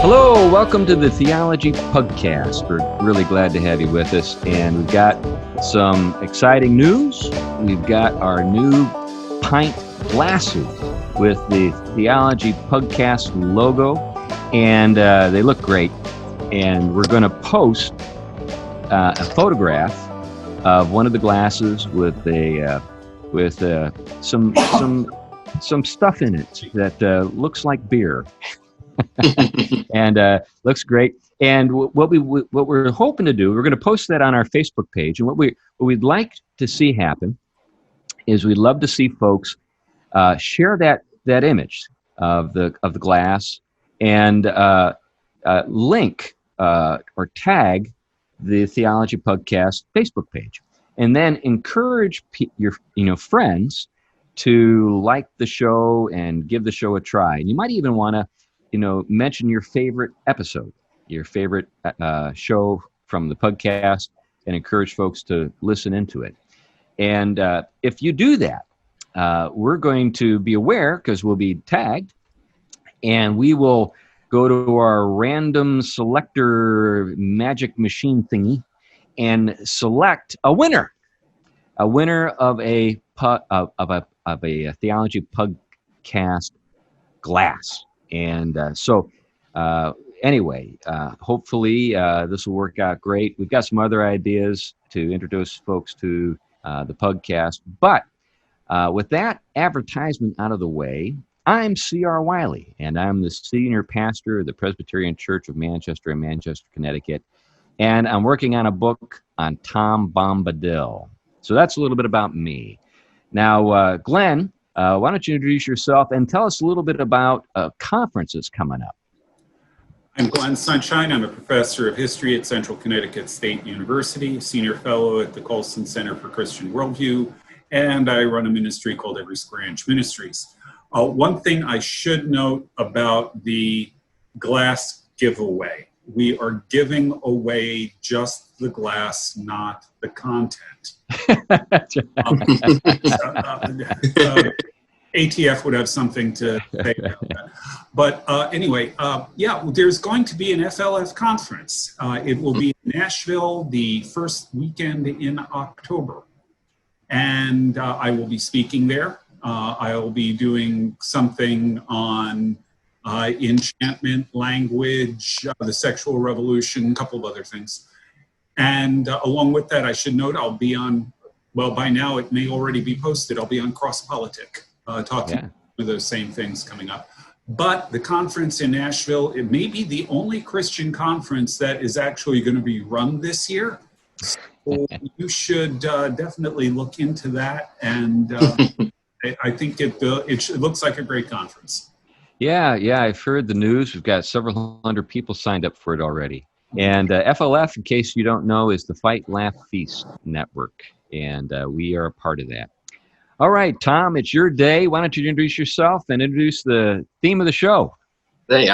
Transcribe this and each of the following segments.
Hello, welcome to the Theology Podcast. We're really glad to have you with us, and we've got some exciting news. We've got our new pint glasses with the Theology Podcast logo, and they look great. And we're going to post a photograph of one of the glasses with some stuff in it that looks like beer. And looks great. And what we're hoping to do, we're going to post that on our Facebook page. And what we'd like to see happen is we'd love to see folks share that image of the glass and link or tag the Theology Podcast Facebook page, and then encourage your friends to like the show and give the show a try. And you might even want to mention your favorite episode, your favorite show from the podcast, and encourage folks to listen into it. And if you do that, we're going to be aware, because we'll be tagged, and we will go to our random selector magic machine thingy and select a winner of a Theology Podcast glass. And anyway, hopefully this will work out great. We've got some other ideas to introduce folks to the podcast. But with that advertisement out of the way, I'm C.R. Wiley, and I'm the senior pastor of the Presbyterian Church of Manchester in Manchester, Connecticut. And I'm working on a book on Tom Bombadil. So that's a little bit about me. Now, Glenn, why don't you introduce yourself and tell us a little bit about a conference that's coming up? I'm Glenn Sunshine. I'm a professor of history at Central Connecticut State University, senior fellow at the Colson Center for Christian Worldview, and I run a ministry called Every Square Inch Ministries. One thing I should note about the glass giveaway: we are giving away just the glass, not the content. ATF would have something to say about that. But anyway, there's going to be an FLF conference. It will be in Nashville the first weekend in October. And I will be speaking there. I will be doing something on enchantment, language, the sexual revolution, a couple of other things. And along with that, I should note I'll be on, well, by now it may already be posted, I'll be on Cross Politic, talking about those same things coming up. But the conference in Nashville, it may be the only Christian conference that is actually going to be run this year. So you should definitely look into that. And I think it looks like a great conference. Yeah, I've heard the news. We've got several hundred people signed up for it already. And FLF, in case you don't know, is the Fight, Laugh, Feast Network. And we are a part of that. All right, Tom, it's your day. Why don't you introduce yourself and introduce the theme of the show? Hey,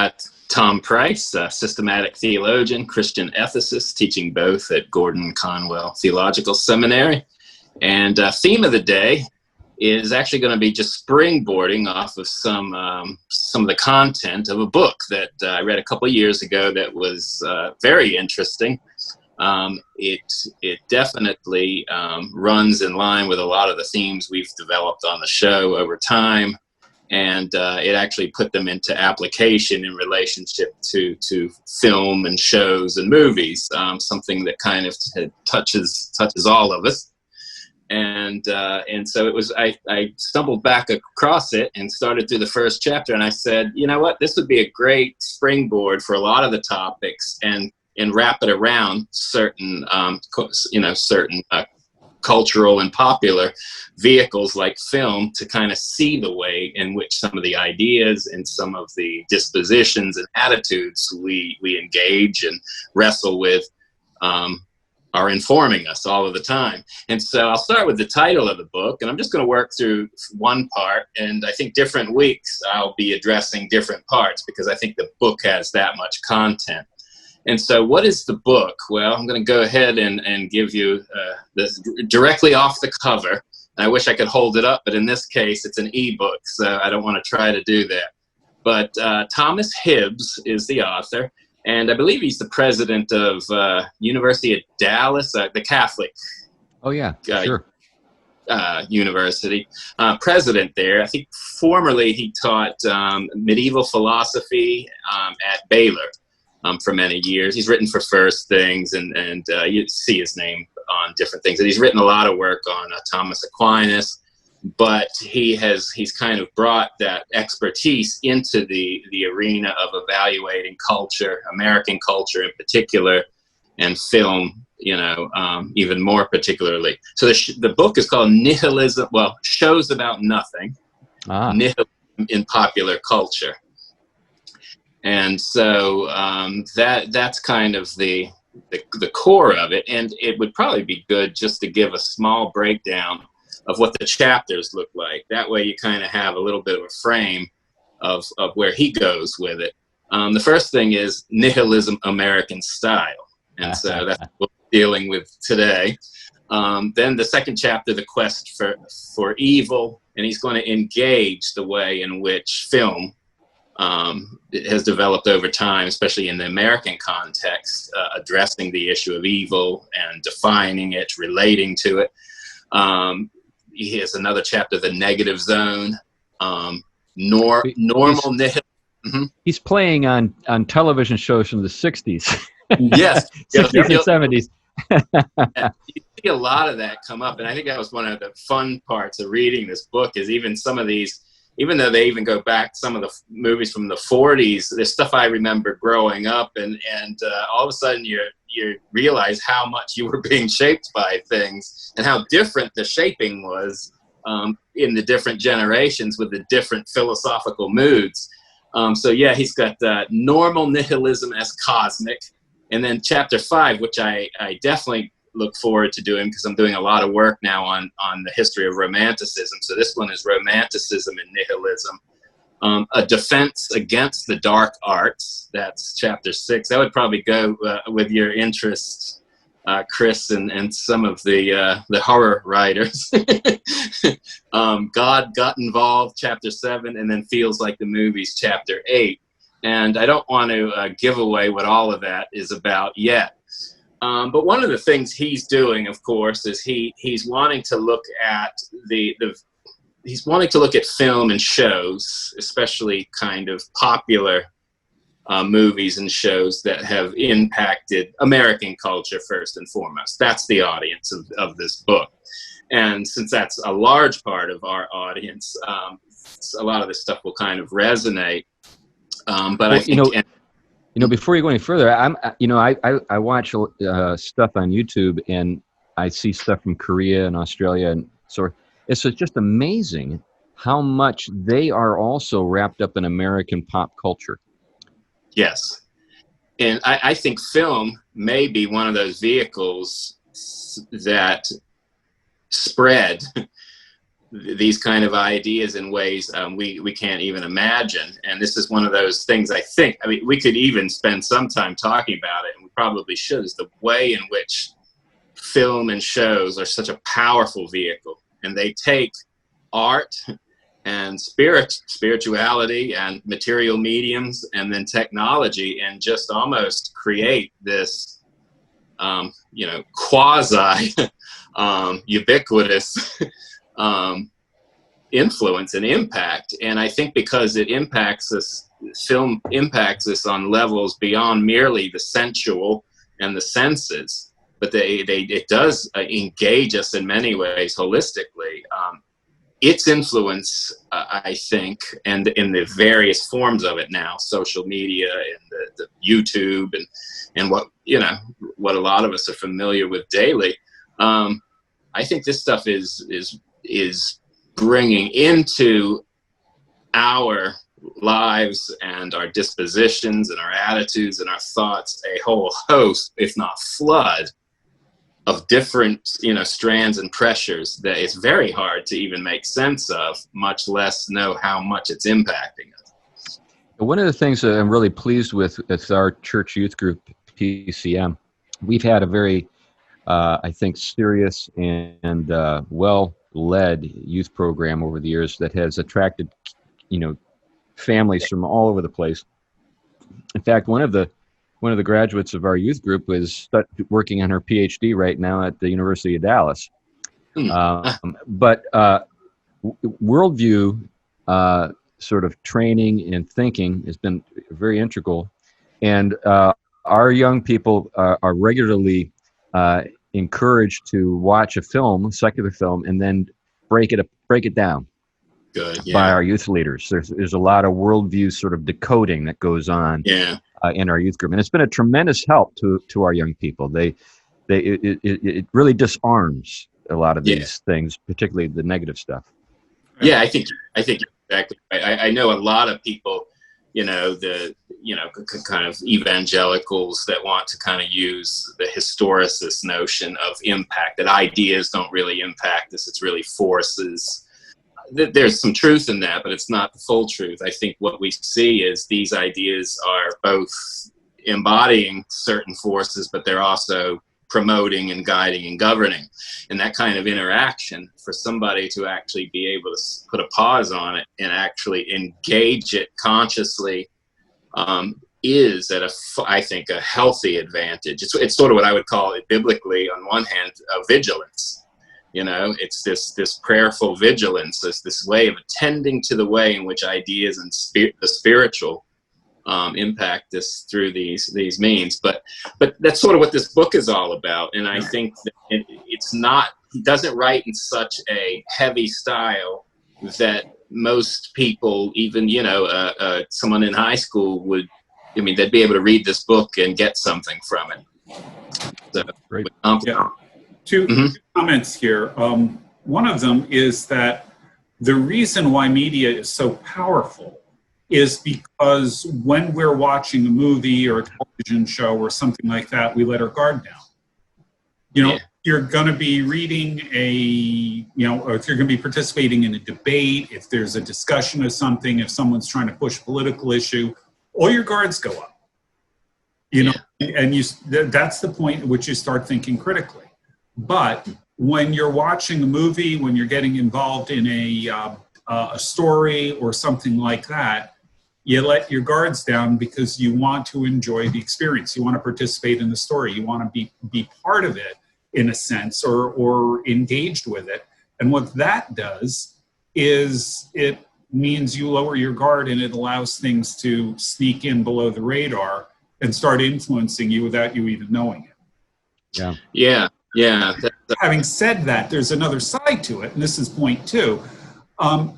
Tom Price, a systematic theologian, Christian ethicist, teaching both at Gordon Conwell Theological Seminary. And theme of the day is actually going to be just springboarding off of some of the content of a book that I read a couple of years ago that was very interesting. It definitely runs in line with a lot of the themes we've developed on the show over time, and it actually put them into application in relationship to film and shows and movies, something that kind of touches all of us. And so it was, I stumbled back across it and started through the first chapter, and I said, you know what, this would be a great springboard for a lot of the topics, and wrap it around certain, certain cultural and popular vehicles like film, to kind of see the way in which some of the ideas and some of the dispositions and attitudes we engage and wrestle with are informing us all of the time. And so I'll start with the title of the book, and I'm just going to work through one part, and I think different weeks I'll be addressing different parts, because I think the book has that much content. And so what is the book? Well, I'm going to go ahead and give you this directly off the cover. I wish I could hold it up, but in this case, it's an ebook, so I don't want to try to do that. But Thomas Hibbs is the author, and I believe he's the president of University of Dallas, the Catholic. Oh yeah, sure. University, president there. I think formerly he taught medieval philosophy at Baylor for many years. He's written for First Things, and you see his name on different things. And he's written a lot of work on Thomas Aquinas, but he's kind of brought that expertise into the arena of evaluating culture, American culture in particular, and film, even more particularly. So the book is called Nihilism, Shows About Nothing, Nihilism in Popular Culture. And so that's kind of the core of it. And it would probably be good just to give a small breakdown of what the chapters look like. That way you kind of have a little bit of a frame of where he goes with it. The first thing is Nihilism American Style. And so that's what we're dealing with today. Then the second chapter, The Quest for Evil, and he's going to engage the way in which film has developed over time, especially in the American context, addressing the issue of evil and defining it, relating to it. He has another chapter, The Negative Zone, normal nihilism. Mm-hmm. He's playing on television shows from the 60s. Yes. 60s and 70s. You see a lot of that come up, and I think that was one of the fun parts of reading this book, is even some of these, even though they even go back, some of the movies from the 40s, there's stuff I remember growing up, and all of a sudden you realize how much you were being shaped by things and how different the shaping was in the different generations with the different philosophical moods. So yeah, he's got normal nihilism as cosmic. And then chapter 5, which I definitely look forward to doing, because I'm doing a lot of work now on the history of Romanticism. So this one is Romanticism and Nihilism. A defense against the dark arts. That's chapter 6. That would probably go with your interests, Chris, and some of the horror writers. God got involved, chapter 7, and then Feels Like the Movies, chapter 8. And I don't want to give away what all of that is about yet. But one of the things he's doing, of course, is he's wanting to look at he's wanting to look at film and shows, especially kind of popular movies and shows that have impacted American culture first and foremost. That's the audience of this book. And since that's a large part of our audience, a lot of this stuff will kind of resonate. But I think, before you go any further, I watch stuff on YouTube, and I see stuff from Korea and Australia, and so it's just amazing how much they are also wrapped up in American pop culture. Yes, and I think film may be one of those vehicles that spread these kind of ideas in ways we can't even imagine. And this is one of those things we could even spend some time talking about it, and we probably should, is the way in which film and shows are such a powerful vehicle. And they take art and spirituality and material mediums and then technology and just almost create this, quasi ubiquitous influence and impact. And I think because it impacts us, film impacts us on levels beyond merely the sensual and the senses, but it does engage us in many ways holistically. Its influence, I think, and in the various forms of it now, social media and the YouTube and what a lot of us are familiar with daily. I think this stuff is bringing into our lives and our dispositions and our attitudes and our thoughts a whole host, if not flood, of different strands and pressures that it's very hard to even make sense of, much less know how much it's impacting us. One of the things that I'm really pleased with our church youth group, PCM, we've had a very I think serious and well-led youth program over the years that has attracted families from all over the place. In fact, one of the graduates of our youth group is working on her PhD right now at the University of Dallas. But worldview sort of training and thinking has been very integral, and our young people are regularly encouraged to watch a film, secular film, and then break it down. Good, yeah. By our youth leaders. There's a lot of worldview sort of decoding that goes on in our youth group, and it's been a tremendous help to our young people. It really disarms a lot of these things, particularly the negative stuff. Yeah, I think exactly. I know a lot of people, kind of evangelicals that want to kind of use the historicist notion of impact, that ideas don't really impact us, it's really forces. There's some truth in that, but it's not the full truth. I think what we see is these ideas are both embodying certain forces, but they're also promoting and guiding and governing. And that kind of interaction, for somebody to actually be able to put a pause on it and actually engage it consciously, is I think, a healthy advantage. It's sort of what I would call it biblically, on one hand, vigilance. It's this prayerful vigilance, this way of attending to the way in which ideas and the spiritual impact us through these means. But that's sort of what this book is all about. And I think that he doesn't write in such a heavy style that most people, even, someone in high school they'd be able to read this book and get something from it. So, great. Two comments here. One of them is that the reason why media is so powerful is because when we're watching a movie or a television show or something like that, we let our guard down. You're going to be reading or if you're going to be participating in a debate, if there's a discussion of something, if someone's trying to push a political issue, all your guards go up. And that's the point at which you start thinking critically. But when you're watching a movie, when you're getting involved in a story or something like that, you let your guards down because you want to enjoy the experience. You want to participate in the story. You want to be part of it in a sense, or engaged with it. And what that does is it means you lower your guard, and it allows things to sneak in below the radar and start influencing you without you even knowing it. Yeah. Having said that, there's another side to it, and this is point 2.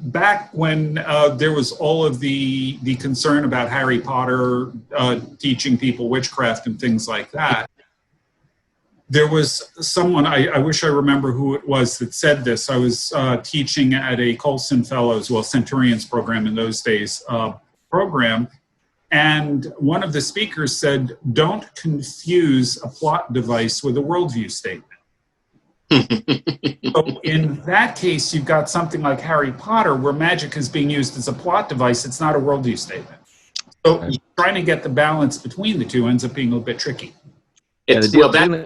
Back when there was all of the concern about Harry Potter teaching people witchcraft and things like that, there was someone, I wish I remember who it was, that said this. I was teaching at a Colson Fellows, Centurions program in those days, program, and one of the speakers said, "Don't confuse a plot device with a worldview statement." So in that case, you've got something like Harry Potter, where magic is being used as a plot device. It's not a worldview statement. So trying to get the balance between the two ends up being a little bit tricky. That's an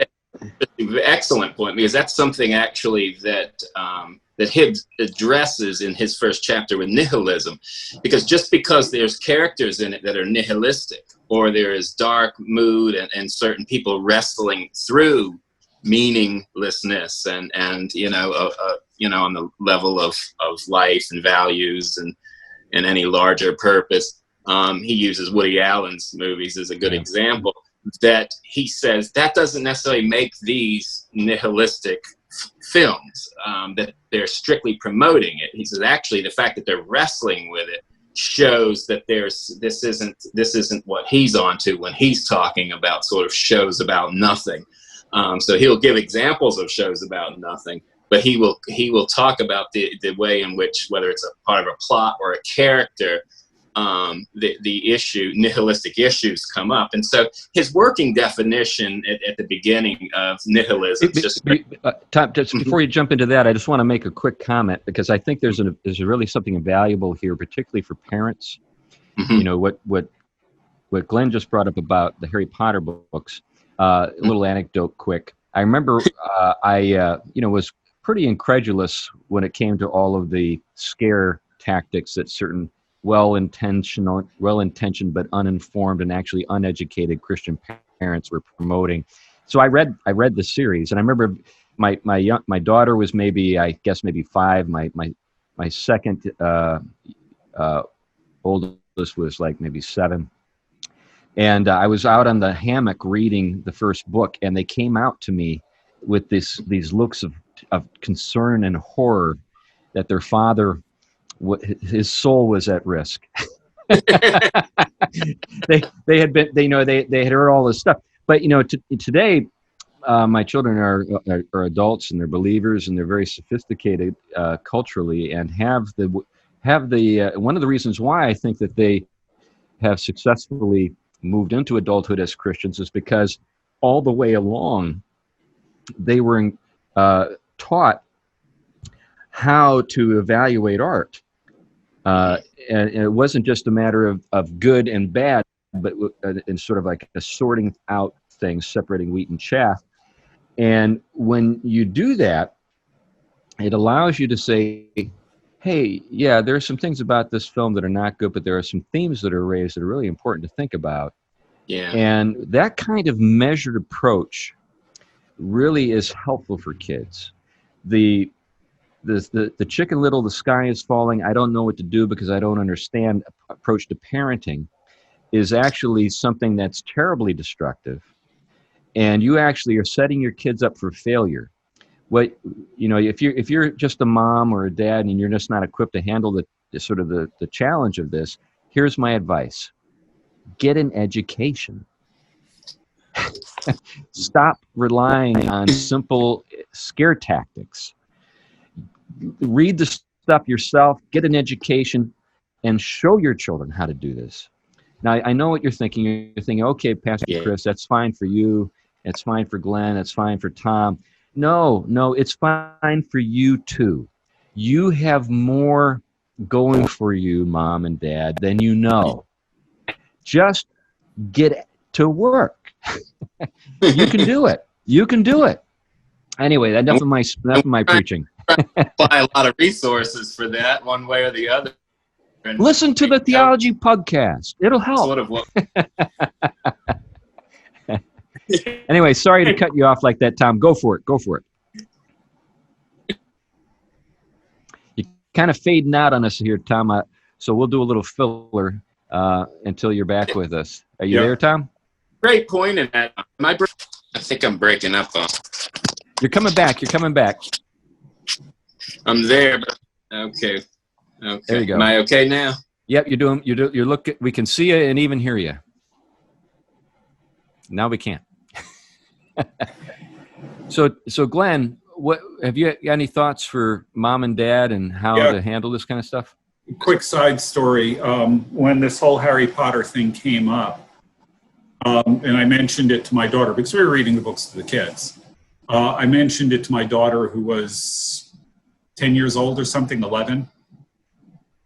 excellent point, because that's something actually that Hibb addresses in his first chapter with nihilism. Because just because there's characters in it that are nihilistic, or there is dark mood and certain people wrestling through meaninglessness and on the level of life and values and any larger purpose, he uses Woody Allen's movies as a good example. That he says that doesn't necessarily make these nihilistic films, that they're strictly promoting it. He says actually the fact that they're wrestling with it shows that this isn't what he's onto when he's talking about sort of shows about nothing. So he'll give examples of shows about nothing, but he will talk about the way in which, whether it's a part of a plot or a character, the issue, nihilistic issues come up. And so his working definition at the beginning of nihilism is just... Tom, just before you jump into that, I just want to make a quick comment, because I think there's really something valuable here, particularly for parents. What Glenn just brought up about the Harry Potter books. A little anecdote quick. I remember I was pretty incredulous when it came to all of the scare tactics that certain well-intentioned but uninformed and actually uneducated Christian parents were promoting. So I read the series, and I remember my daughter was maybe 5. My second oldest was like maybe 7. And I was out on the hammock reading the first book, and they came out to me with these looks of concern and horror that their father, his soul was at risk. they had heard all this stuff, but today my children are adults, and they're believers, and they're very sophisticated culturally, and have the one of the reasons why I think that they have successfully moved into adulthood as Christians is because all the way along they were taught how to evaluate art. And it wasn't just a matter of good and bad, but in sort of like a sorting out things, separating wheat and chaff. And when you do that, it allows you to say, hey, yeah, there are some things about this film that are not good, but there are some themes that are raised that are really important to think about. Yeah. And that kind of measured approach really is helpful for kids. The Chicken Little, the sky is falling, I don't know what to do because I don't understand approach to parenting is actually something that's terribly destructive. And you actually are setting your kids up for failure. If you're just a mom or a dad and you're just not equipped to handle the challenge of this, here's my advice. Get an education. Stop relying on simple scare tactics. Read the stuff yourself, get an education, and show your children how to do this. Now, I know what you're thinking. You're thinking, okay, Pastor Chris, that's fine for you. It's fine for Glenn. It's fine for Tom. No, it's fine for you too. You have more going for you, Mom and Dad, than you know. Just get to work. You can do it. You can do it. Anyway, enough of my preaching. Apply a lot of resources for that, one way or the other. And listen to the theology podcast. It'll help. Sort of what. Anyway, sorry to cut you off like that, Tom. Go for it. You're kind of fading out on us here, Tom. So we'll do a little filler until you're back with us. Are you there, Tom? Great point in that. I think I'm breaking up though. You're coming back. I'm there, but okay. There you go. Am I okay now? Yep, you're looking. We can see you and even hear you. Now we can't. So Glenn, what have you got any thoughts for Mom and Dad and how to handle this kind of stuff? Quick side story. When this whole Harry Potter thing came up, and I mentioned it to my daughter because we were reading the books to the kids. I mentioned it to my daughter who was 10 years old or something, 11.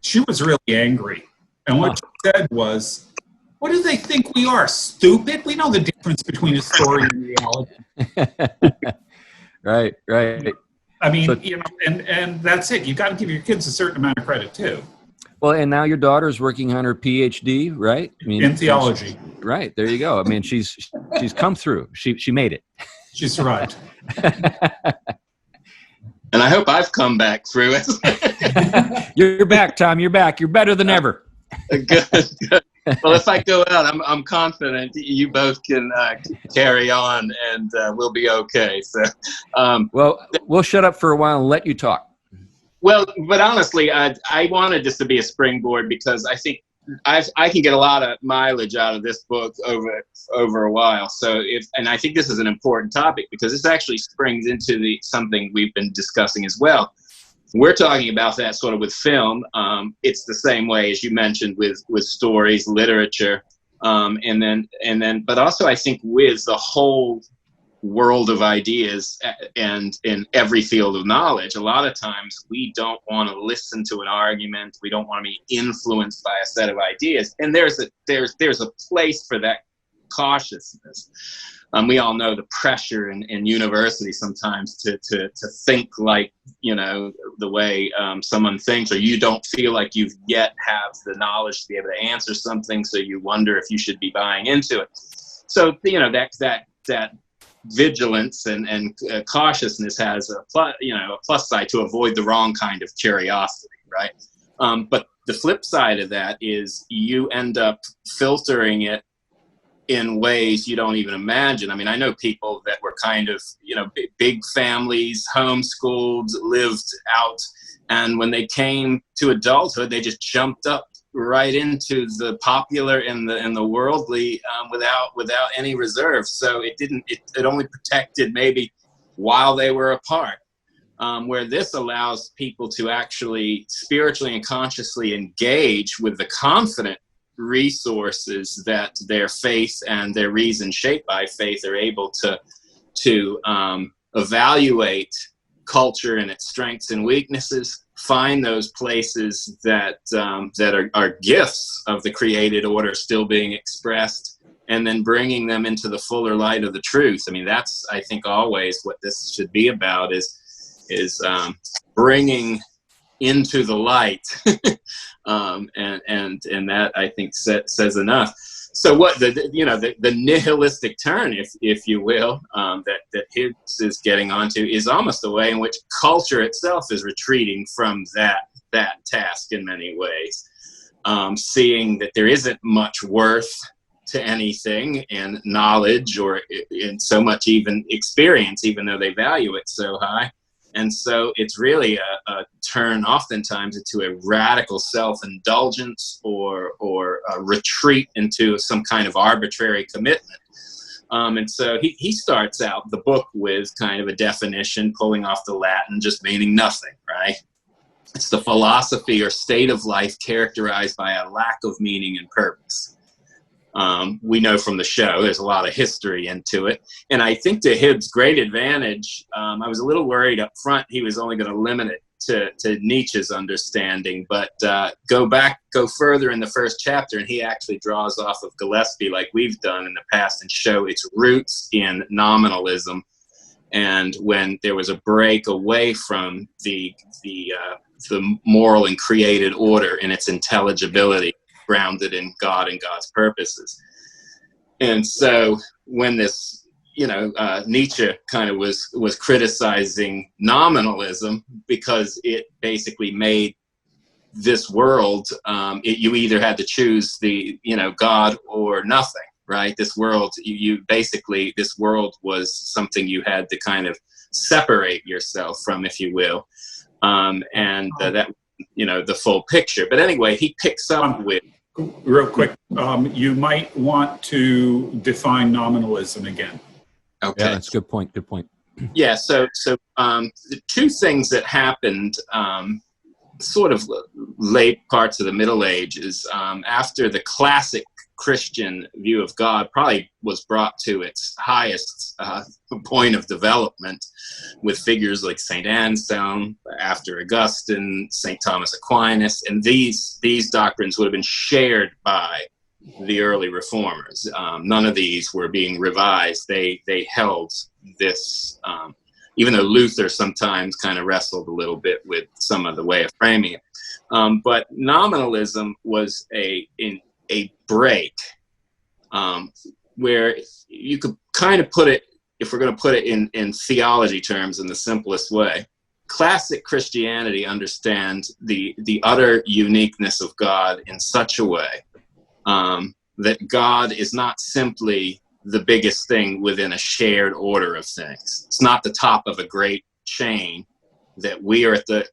She was really angry. And what she said was, what do they think we are, stupid? We know the difference between a story and reality. Right. I mean, and that's it. You got to give your kids a certain amount of credit too. Well, and now your daughter's working on her PhD, right? I mean, in theology. Right. There you go. I mean, she's come through. She made it. She survived. And I hope I've come back through it. You're back, Tom. You're back. You're better than ever. Good. Well, if I go out, I'm confident you both can carry on, and we'll be okay. So, well, we'll shut up for a while and let you talk. Well, but honestly, I wanted this to be a springboard because I think I can get a lot of mileage out of this book over a while. So and I think this is an important topic because this actually springs into something we've been discussing as well. We're talking about that sort of with film. It's the same way as you mentioned with stories, literature, and then, but also I think with the whole world of ideas and in every field of knowledge, a lot of times we don't want to listen to an argument. We don't want to be influenced by a set of ideas. And there's a place for that cautiousness. We all know the pressure in university sometimes to think like, the way someone thinks, or you don't feel like you yet have the knowledge to be able to answer something, so you wonder if you should be buying into it. So, that vigilance and cautiousness has a plus side to avoid the wrong kind of curiosity, right? But the flip side of that is you end up filtering it in ways you don't even imagine. I mean, I know people that were kind of, big families, homeschooled, lived out, and when they came to adulthood, they just jumped up right into the popular and the worldly without any reserve. So it only protected maybe while they were apart. Where this allows people to actually spiritually and consciously engage with the confident resources that their faith and their reason shaped by faith are able to evaluate culture and its strengths and weaknesses, find those places that are gifts of the created order still being expressed, and then bringing them into the fuller light of the truth. I mean, that's, I think, always what this should be about, is bringing into the light, and that, I think, says enough. So what the nihilistic turn, if you will, that Hibbs is getting onto, is almost a way in which culture itself is retreating from that task in many ways, seeing that there isn't much worth to anything in knowledge or in so much even experience, even though they value it so high. And so it's really a turn oftentimes into a radical self-indulgence or a retreat into some kind of arbitrary commitment. And so he starts out the book with kind of a definition, pulling off the Latin, just meaning nothing, right? It's the philosophy or state of life characterized by a lack of meaning and purpose. We know from the show there's a lot of history into it. And I think to Hibb's great advantage, I was a little worried up front he was only going to limit it to Nietzsche's understanding, but go further in the first chapter, and he actually draws off of Gillespie like we've done in the past and show its roots in nominalism. And when there was a break away from the moral and created order in its intelligibility, grounded in God and God's purposes. And so when this, Nietzsche kind of was criticizing nominalism because it basically made this world, you either had to choose the, God or nothing, right? This world, this world was something you had to kind of separate yourself from, if you will. That, the full picture. But anyway, he picks up with... Real quick, you might want to define nominalism again. Okay. Yeah, that's a good point. Good point. Yeah, so the two things that happened sort of late parts of the Middle Ages, after the classic Christian view of God probably was brought to its highest point of development with figures like St. Anselm, after Augustine, St. Thomas Aquinas, and these doctrines would have been shared by the early reformers. None of these were being revised. They held this, even though Luther sometimes kind of wrestled a little bit with some of the way of framing it. But nominalism was a break, where you could kind of put it, if we're going to put it in theology terms in the simplest way, classic Christianity understands the utter uniqueness of God in such a way that God is not simply the biggest thing within a shared order of things. It's not the top of a great chain, that we are at the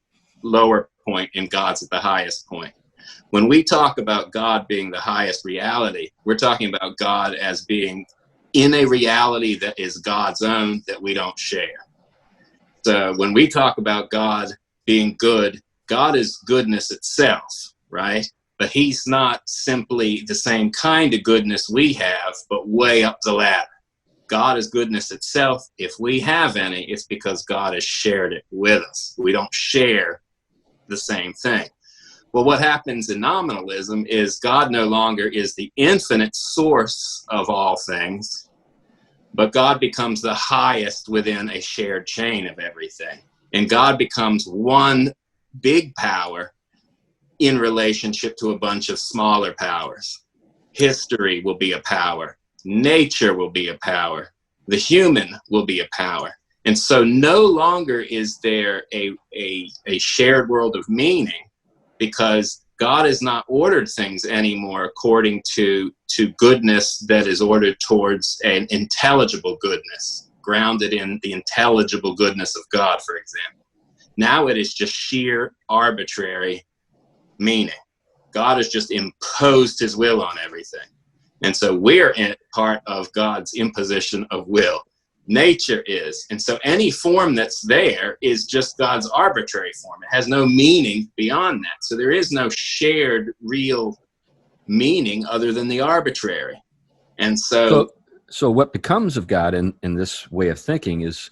lower point and God's at the highest point. When we talk about God being the highest reality, we're talking about God as being in a reality that is God's own, that we don't share. So when we talk about God being good, God is goodness itself, right? But he's not simply the same kind of goodness we have, but way up the ladder. God is goodness itself. If we have any, it's because God has shared it with us. We don't share the same thing. Well, what happens in nominalism is God no longer is the infinite source of all things, but God becomes the highest within a shared chain of everything. And God becomes one big power in relationship to a bunch of smaller powers. History will be a power. Nature will be a power. The human will be a power. And so no longer is there a shared world of meaning, because God has not ordered things anymore according to goodness that is ordered towards an intelligible goodness, grounded in the intelligible goodness of God, for example. Now it is just sheer arbitrary meaning. God has just imposed his will on everything. And so we're in part of God's imposition of will. Nature is. And so any form that's there is just God's arbitrary form. It has no meaning beyond that. So there is no shared real meaning other than the arbitrary. And so what becomes of God in this way of thinking is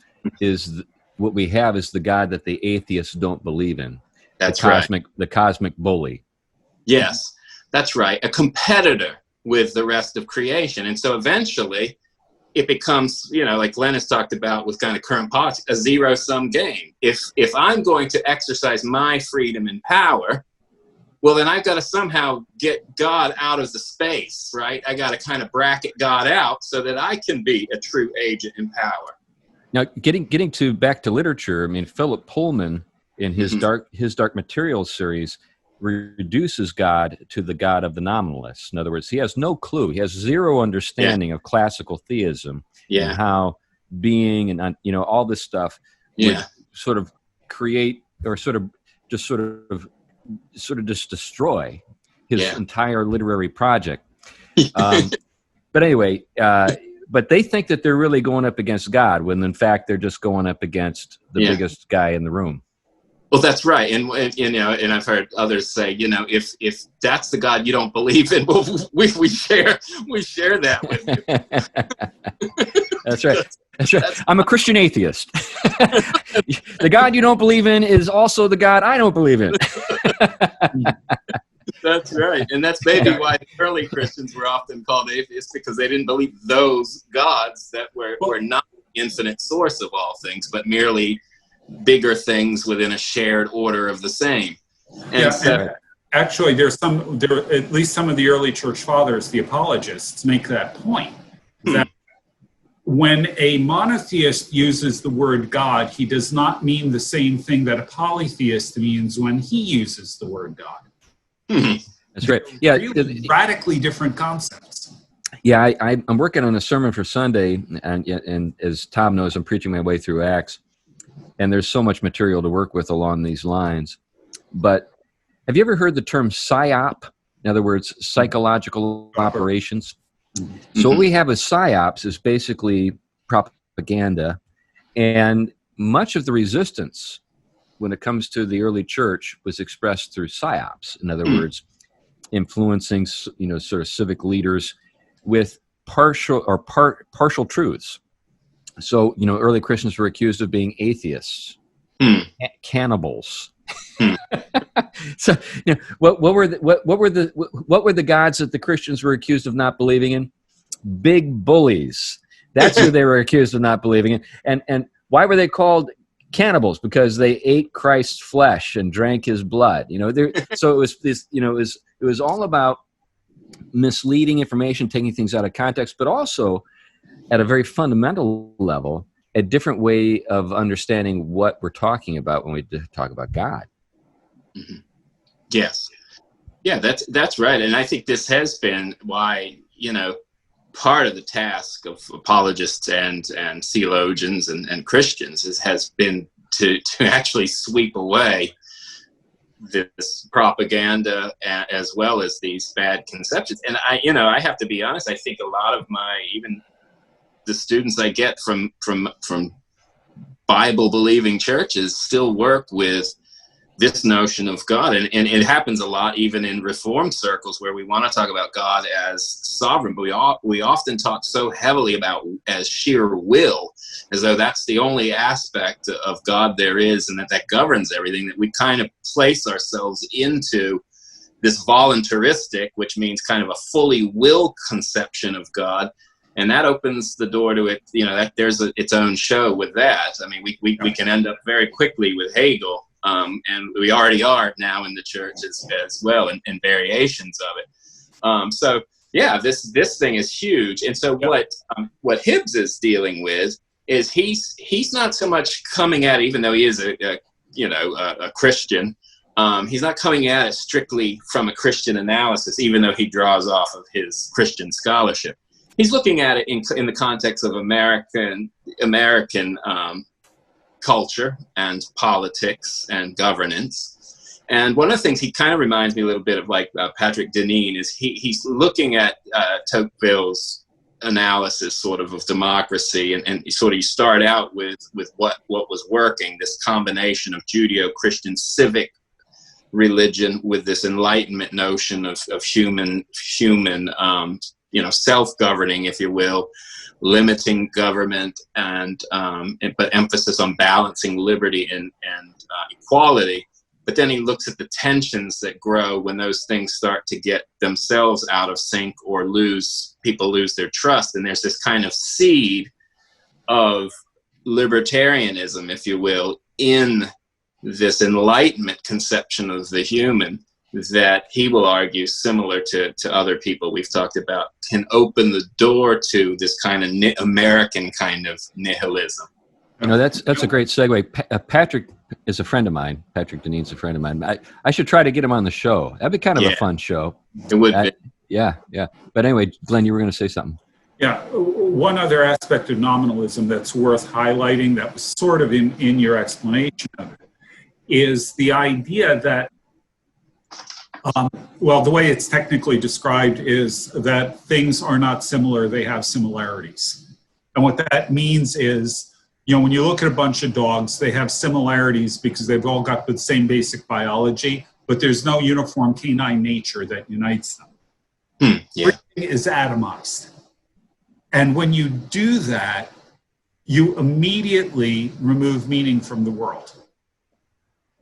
what we have is the God that the atheists don't believe in. That's right. The cosmic bully. Yes, that's right. A competitor with the rest of creation. And so eventually it becomes, like Glenn has talked about with kind of current politics, a zero-sum game. If I'm going to exercise my freedom and power, well, then I've got to somehow get God out of the space, right? I got to kind of bracket God out so that I can be a true agent in power. Now, getting back to literature, I mean, Philip Pullman in his Dark Materials series reduces God to the God of the nominalists. In other words, he has no clue. He has zero understanding of classical theism and how being and all this stuff would sort of create or sort of destroy his entire literary project. But anyway, but they think that they're really going up against God when in fact they're just going up against the biggest guy in the room. Well, that's right, and and I've heard others say, if that's the God you don't believe in, well, we share that with you. That's right. That's right. I'm a Christian atheist. The God you don't believe in is also the God I don't believe in. That's right, and that's maybe why the early Christians were often called atheists, because they didn't believe those gods that were not the infinite source of all things, but merely bigger things within a shared order of the same. And actually, there at least some of the early church fathers, the apologists, make that point. That when a monotheist uses the word God, he does not mean the same thing that a polytheist means when he uses the word God. That's right. Yeah, really radically different concepts. Yeah, I'm working on a sermon for Sunday, and as Tom knows, I'm preaching my way through Acts. And there's so much material to work with along these lines. But have you ever heard the term PSYOP? In other words, psychological operations. So what we have as PSYOPs is basically propaganda. And much of the resistance when it comes to the early church was expressed through PSYOPs. In other words, influencing, sort of civic leaders with partial truths. So, early Christians were accused of being atheists, cannibals. So, what were the gods that the Christians were accused of not believing in? Big bullies. That's who they were accused of not believing in. And why were they called cannibals? Because they ate Christ's flesh and drank his blood. So it was this. It was all about misleading information, taking things out of context, but also, at a very fundamental level, a different way of understanding what we're talking about when we talk about God. Yes. Yeah, that's right. And I think this has been why, part of the task of apologists and theologians and Christians has been to actually sweep away this propaganda as well as these bad conceptions. And I have to be honest, I think a lot of even the students I get from Bible believing churches still work with this notion of God. And it happens a lot even in Reformed circles where we want to talk about God as sovereign, but we often talk so heavily about as sheer will, as though that's the only aspect of God there is and that governs everything, that we kind of place ourselves into this voluntaristic, which means kind of a fully will conception of God. And that opens the door to it, that there's its own show with that. I mean, we can end up very quickly with Hegel, and we already are now in the church as well, in variations of it. So yeah, this thing is huge. And so what Hibbs is dealing with is he's not so much coming at it, even though he is a Christian. He's not coming at it strictly from a Christian analysis, even though he draws off of his Christian scholarship. He's looking at it in the context of American culture and politics and governance. And one of the things he kind of reminds me a little bit of, like Patrick Deneen, is he's looking at Tocqueville's analysis sort of democracy, and sort of you start out with what was working, this combination of Judeo-Christian civic religion with this Enlightenment notion of human self-governing, if you will, limiting government, but emphasis on balancing liberty and equality. But then he looks at the tensions that grow when those things start to get themselves out of sync, or people lose their trust. And there's this kind of seed of libertarianism, if you will, in this Enlightenment conception of the human, that he will argue, similar to other people we've talked about, can open the door to this kind of American kind of nihilism. That's a great segue. Patrick is a friend of mine. Patrick Deneen's a friend of mine. I should try to get him on the show. That'd be kind of a fun show. It would be. Yeah. But anyway, Glenn, you were going to say something. Yeah. One other aspect of nominalism that's worth highlighting, that was sort of in your explanation of it, is the idea that, the way it's technically described is that things are not similar, they have similarities. And what that means is, when you look at a bunch of dogs, they have similarities because they've all got the same basic biology, but there's no uniform canine nature that unites them. Everything is atomized. And when you do that, you immediately remove meaning from the world.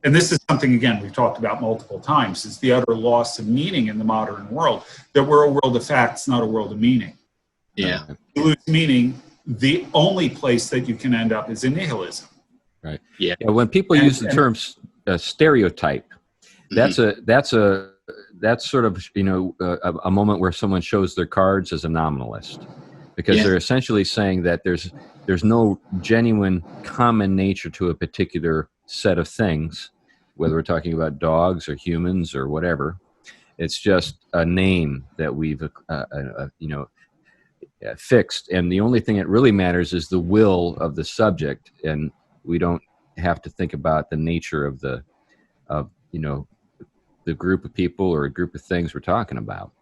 And this is something, again, we've talked about multiple times, is the utter loss of meaning in the modern world, that we're a world of facts, not a world of meaning. Yeah. You lose meaning, the only place that you can end up is in nihilism. Right. Yeah. When people use the term stereotype, that's sort of, a moment where someone shows their cards as a nominalist, because they're essentially saying that there's no genuine common nature to a particular set of things, whether we're talking about dogs or humans or whatever. It's just a name that we've fixed, and the only thing that really matters is the will of the subject, and we don't have to think about the nature of the group of people or a group of things we're talking about.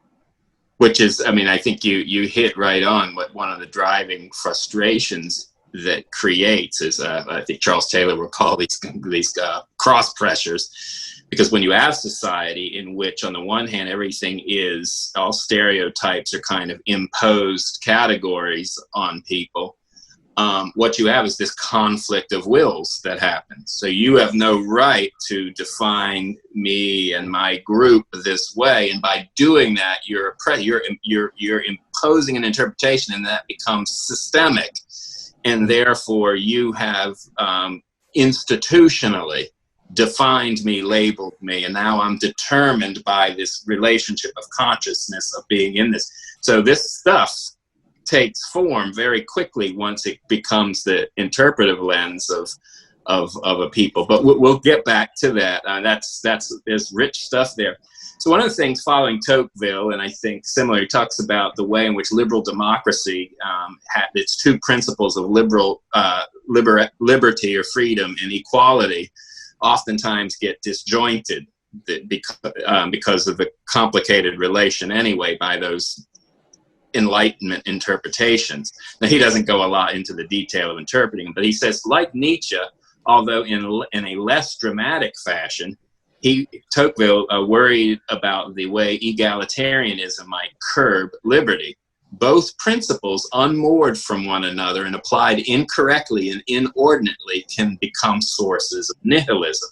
Which is, I think you hit right on what one of the driving frustrations that creates is, I think Charles Taylor will call these cross pressures, because when you have society in which on the one hand everything is, all stereotypes are kind of imposed categories on people, what you have is this conflict of wills that happens. So you have no right to define me and my group this way, and by doing that, you're imposing an interpretation, and that becomes systemic, and therefore you have institutionally defined me, labeled me, and now I'm determined by this relationship of consciousness of being in this. So this stuff takes form very quickly once it becomes the interpretive lens of a people. But we'll get back to that. There's rich stuff there. So one of the things following Tocqueville, and I think similar, he talks about the way in which liberal democracy had its two principles of liberty or freedom and equality oftentimes get disjointed because of the complicated relation anyway by those Enlightenment interpretations. Now, he doesn't go a lot into the detail of interpreting, but he says, like Nietzsche, although in a less dramatic fashion, Tocqueville worried about the way egalitarianism might curb liberty. Both principles, unmoored from one another and applied incorrectly and inordinately, can become sources of nihilism.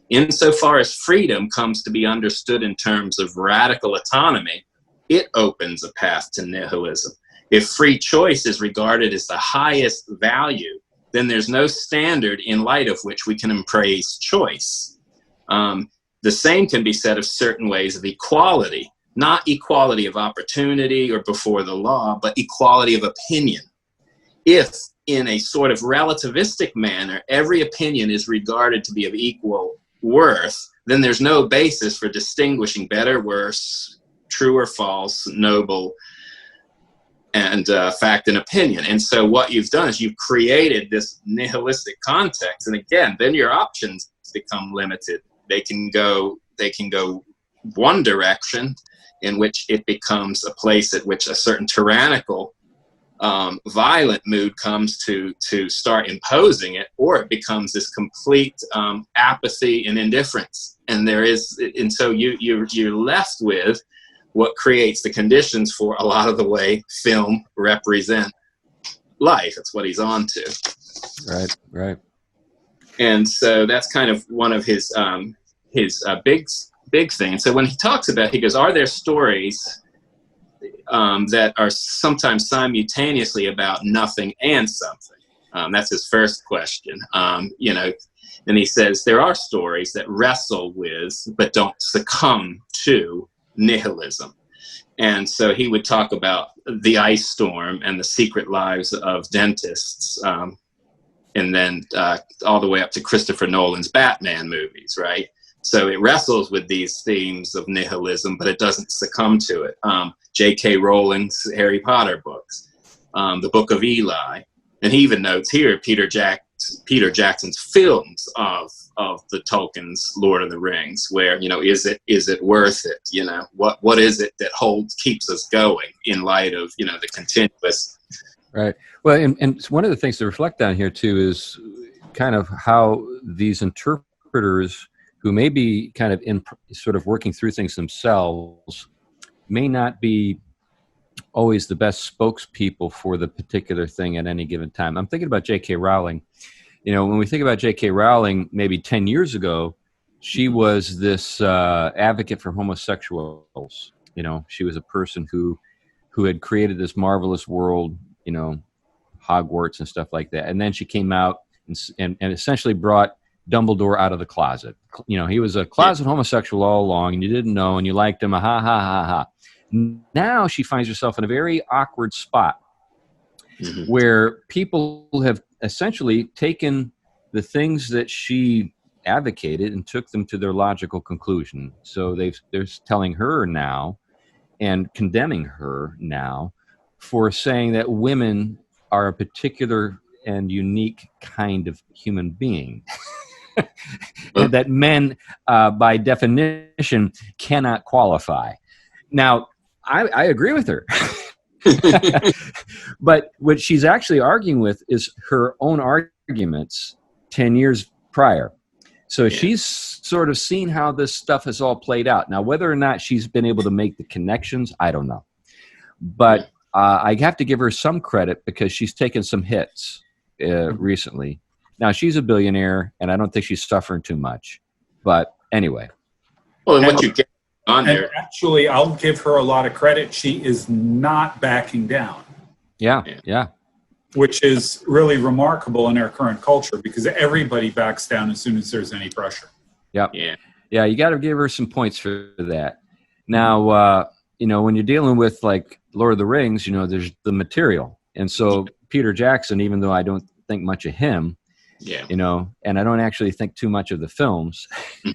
Insofar as freedom comes to be understood in terms of radical autonomy, it opens a path to nihilism. If free choice is regarded as the highest value, then there's no standard in light of which we can embrace choice. The same can be said of certain ways of equality, not equality of opportunity or before the law, but equality of opinion. If in a sort of relativistic manner, every opinion is regarded to be of equal worth, then there's no basis for distinguishing better, worse, true or false, noble, and fact and opinion. And so what you've done is you've created this nihilistic context. And again, then your options become limited. They can go one direction, in which it becomes a place at which a certain tyrannical, violent mood comes to start imposing it, or it becomes this complete apathy and indifference. And so you're left with what creates the conditions for a lot of the way film represent life. That's what he's on to. Right. And so that's kind of one of his big things. So when he talks about, he goes, are there stories that are sometimes simultaneously about nothing and something? That's his first question. And he says there are stories that wrestle with but don't succumb to nihilism. And so he would talk about The Ice Storm and The Secret Lives of Dentists, and then all the way up to Christopher Nolan's Batman movies, right? So it wrestles with these themes of nihilism, but it doesn't succumb to it. J.K. Rowling's Harry Potter books, The Book of Eli, and he even notes here Peter Jackson's films of the Tolkien's Lord of the Rings, where is it worth it? What is it that keeps us going in light of the continuous. Right. Well, and one of the things to reflect on here too is kind of how these interpreters, who may be kind of sort of working through things themselves, may not be always the best spokespeople for the particular thing at any given time. I'm thinking about J.K. Rowling. When we think about J.K. Rowling, maybe 10 years ago, she was this advocate for homosexuals. She was a person who had created this marvelous world, Hogwarts and stuff like that. And then she came out and essentially brought Dumbledore out of the closet. He was a closet homosexual all along, and you didn't know, and you liked him. Ha ha ha ha. Now she finds herself in a very awkward spot, where people have essentially taken the things that she advocated and took them to their logical conclusion. So they're telling her now and condemning her now for saying that women are a particular and unique kind of human being. And that men, by definition, cannot qualify. Now, I agree with her. But what she's actually arguing with is her own arguments 10 years prior. So she's sort of seen how this stuff has all played out. Now, whether or not she's been able to make the connections, I don't know. But I have to give her some credit because she's taken some hits recently. Now, she's a billionaire, and I don't think she's suffering too much. But anyway. Well, and what you get on there. Actually, I'll give her a lot of credit. She is not backing down. Yeah. Which is really remarkable in our current culture, because everybody backs down as soon as there's any pressure. Yeah, you got to give her some points for that. Now, when you're dealing with like Lord of the Rings, there's the material. And so Peter Jackson, even though I don't think much of him, and I don't actually think too much of the films,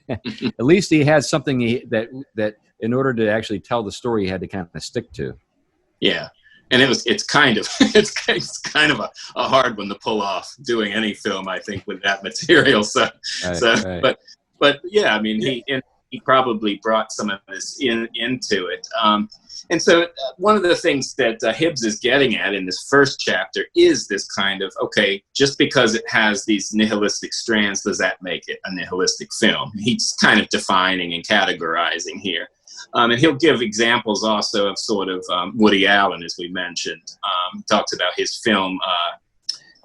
at least he has something that in order to actually tell the story, he had to kind of stick to. Yeah. And it's kind of a hard one to pull off doing any film, I think, with that material. Right. But yeah, I mean, he probably brought some of this into it. And so one of the things that Hibbs is getting at in this first chapter is this kind of, okay, just because it has these nihilistic strands, does that make it a nihilistic film? He's kind of defining and categorizing here. And he'll give examples also of sort of Woody Allen, as we mentioned. He talks about his film,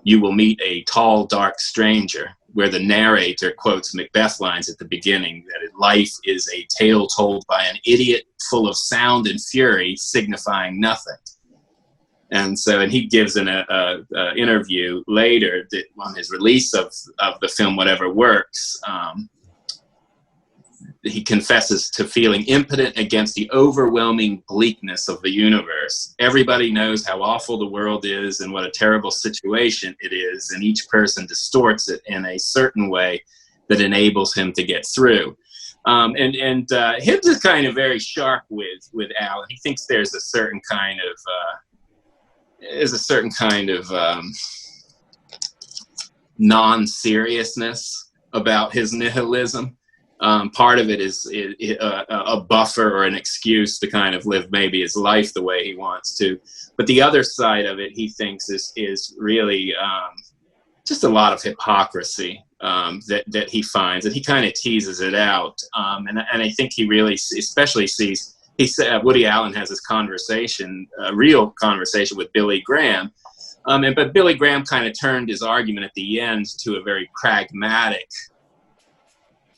You Will Meet a Tall, Dark Stranger, where the narrator quotes Macbeth lines at the beginning, that life is a tale told by an idiot full of sound and fury, signifying nothing. And so, and he gives an interview later that on his release of the film Whatever Works, he confesses to feeling impotent against the overwhelming bleakness of the universe. Everybody knows how awful the world is and what a terrible situation it is, and each person distorts it in a certain way that enables him to get through. Hibbs is kind of very sharp with Allen. He thinks there's a certain kind of non-seriousness about his nihilism. Part of it is a buffer or an excuse to kind of live maybe his life the way he wants to. But the other side of it, he thinks, is really just a lot of hypocrisy that he finds, and he kind of teases it out. And I think he really especially sees, he said Woody Allen has this conversation, a real conversation with Billy Graham. But Billy Graham kind of turned his argument at the end to a very pragmatic,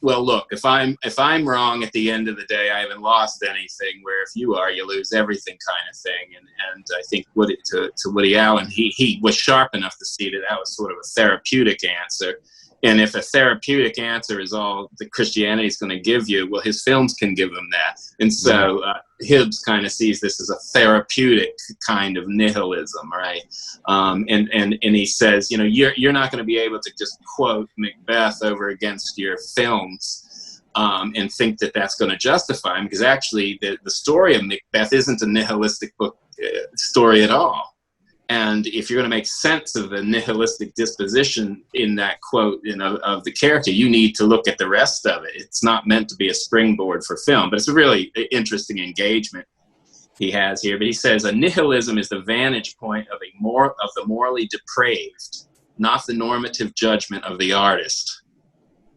well, look, if I'm wrong at the end of the day, I haven't lost anything, where if you are, you lose everything kind of thing. And I think to Woody Allen, he was sharp enough to see that was sort of a therapeutic answer. And if a therapeutic answer is all that Christianity is going to give you, well, his films can give him that. And so Hibbs kind of sees this as a therapeutic kind of nihilism, right? And he says, you're not going to be able to just quote Macbeth over against your films and think that that's going to justify him, because actually the story of Macbeth isn't a nihilistic book story at all. And if you're going to make sense of the nihilistic disposition in that quote of the character, you need to look at the rest of it. It's not meant to be a springboard for film, but it's a really interesting engagement he has here. But he says, a nihilism is the vantage point of the morally depraved, not the normative judgment of the artist.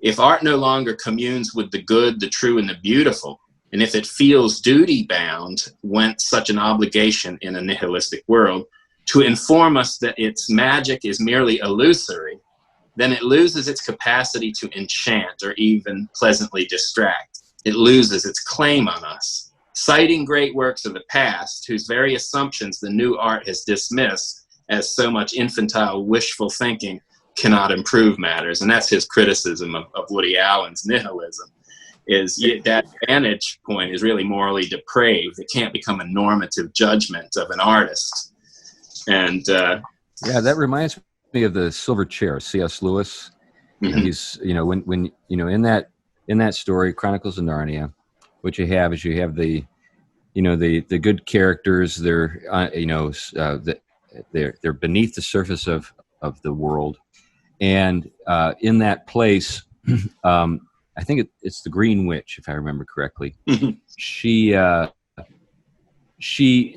If art no longer communes with the good, the true, and the beautiful, and if it feels duty-bound, whence such an obligation in a nihilistic world, to inform us that its magic is merely illusory, then it loses its capacity to enchant or even pleasantly distract. It loses its claim on us. Citing great works of the past, whose very assumptions the new art has dismissed as so much infantile wishful thinking, cannot improve matters. And that's his criticism of Woody Allen's nihilism, is that vantage point is really morally depraved. It can't become a normative judgment of an artist. And that reminds me of the Silver Chair, C.S. Lewis. Mm-hmm. He's when in that story, Chronicles of Narnia, what you have is the good characters. They're they're beneath the surface of the world, and in that place, I think it's the Green Witch, if I remember correctly. Mm-hmm. She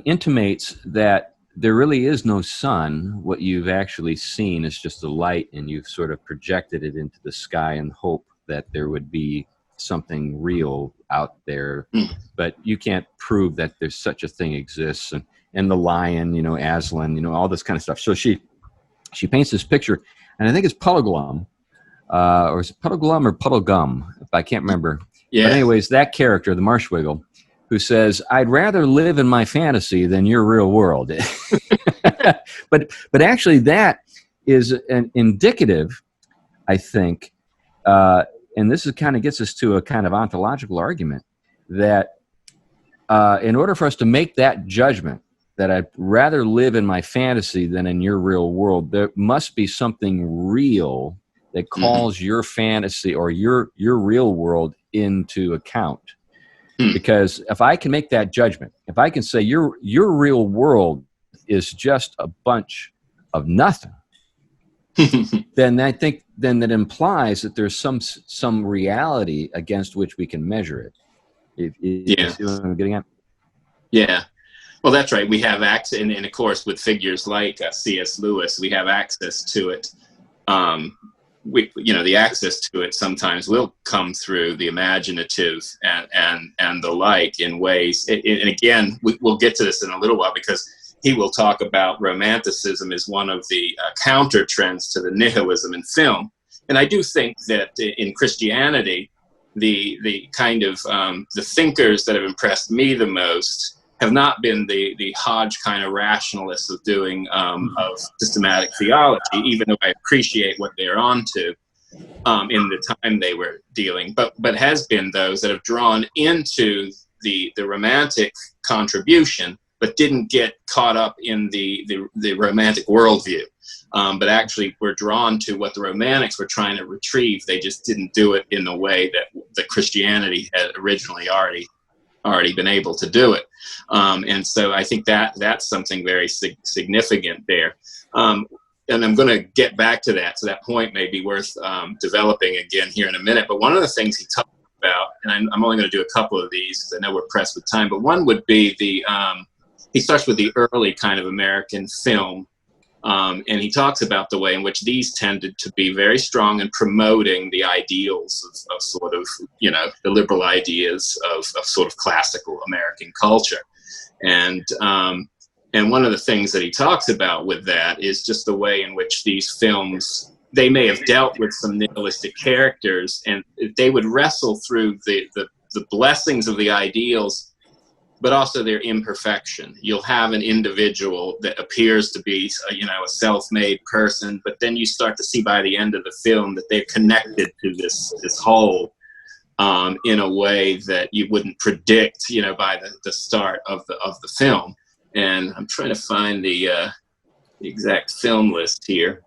intimates that there really is no sun. What you've actually seen is just a light, and you've sort of projected it into the sky in hope that there would be something real out there. But you can't prove that there's such a thing exists. And the lion, Aslan, all this kind of stuff. So she paints this picture, and I think it's Puddleglum, or is it Puddleglum or Puddlegum? I can't remember. Yeah. But anyways, that character, the Marshwiggle, who says, I'd rather live in my fantasy than your real world. But actually that is an indicative, I think, and this is kind of gets us to a kind of ontological argument, that in order for us to make that judgment, that I'd rather live in my fantasy than in your real world, there must be something real that calls your fantasy or your real world into account. Because if I can make that judgment, if I can say your real world is just a bunch of nothing, then I think that implies that there's some reality against which we can measure it. You see what I'm getting at? Yeah. Well, that's right. We have access, and of course, with figures like C.S. Lewis, we have access to it. The access to it sometimes will come through the imaginative and the like in ways. And again, we'll get to this in a little while, because he will talk about romanticism as one of the counter trends to the nihilism in film. And I do think that in Christianity, the kind of the thinkers that have impressed me the most have not been the Hodge kind of rationalists of doing of systematic theology, even though I appreciate what they're onto in the time they were dealing, but has been those that have drawn into the romantic contribution, but didn't get caught up in the romantic worldview, but actually were drawn to what the Romantics were trying to retrieve. They just didn't do it in the way that Christianity had originally already been able to do it. And so I think that's something very significant there. And I'm going to get back to that. So that point may be worth developing again here in a minute. But one of the things he talked about, and I'm only going to do a couple of these because I know we're pressed with time, but one would be he starts with the early kind of American film. And he talks about the way in which these tended to be very strong in promoting the ideals of sort of, the liberal ideas of sort of classical American culture. And one of the things that he talks about with that is just the way in which these films, they may have dealt with some nihilistic characters, and they would wrestle through the blessings of the ideals, but also their imperfection. You'll have an individual that appears to be, a self-made person, but then you start to see by the end of the film that they're connected to this whole in a way that you wouldn't predict, by the start of the film. And I'm trying to find the exact film list here.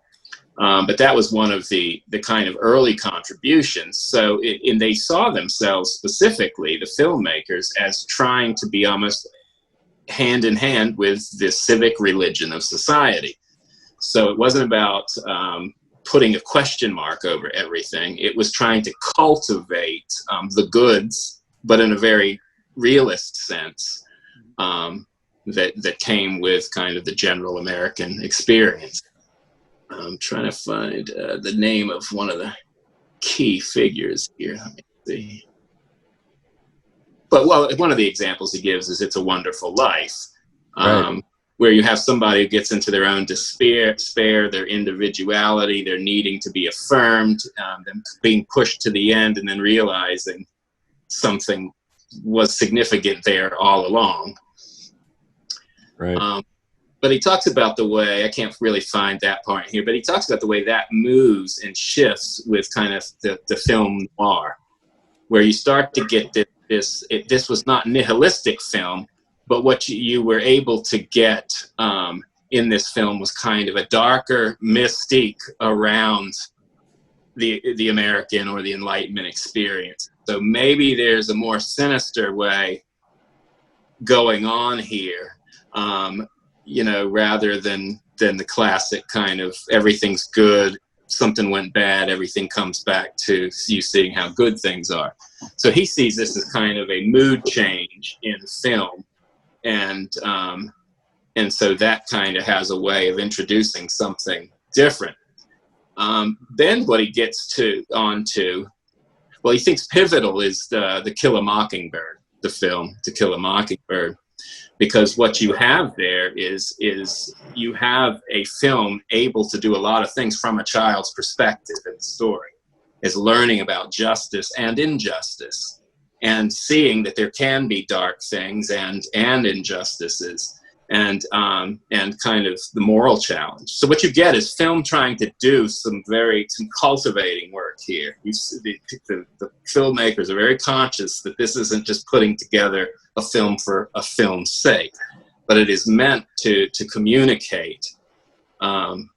But that was one of the kind of early contributions. So they saw themselves specifically, the filmmakers, as trying to be almost hand in hand with the civic religion of society. So it wasn't about putting a question mark over everything. It was trying to cultivate the goods, but in a very realist sense. That came with kind of the general American experience. I'm trying to find the name of one of the key figures here. Let me see. But one of the examples he gives is It's a Wonderful Life, Right. Where you have somebody who gets into their own despair, their individuality, their needing to be affirmed, them being pushed to the end, and then realizing something was significant there all along. Right. But he talks about the way, I can't really find that part here, but he talks about the way that moves and shifts with kind of the film noir, where you start to get this was not nihilistic film, but what you were able to get in this film was kind of a darker mystique around the American or the Enlightenment experience. So maybe there's a more sinister way going on here. Rather than the classic kind of everything's good, something went bad, everything comes back to you seeing how good things are. So he sees this as kind of a mood change in film, and so that kind of has a way of introducing something different. Then what he gets onto, he thinks pivotal is the Kill a Mockingbird, the film To Kill a Mockingbird. Because what you have there is you have a film able to do a lot of things from a child's perspective in the story, is learning about justice and injustice, and seeing that there can be dark things and injustices, and kind of the moral challenge. So what you get is film trying to do some cultivating work here. You see the filmmakers are very conscious that this isn't just putting together a film for a film's sake, but it is meant to communicate. And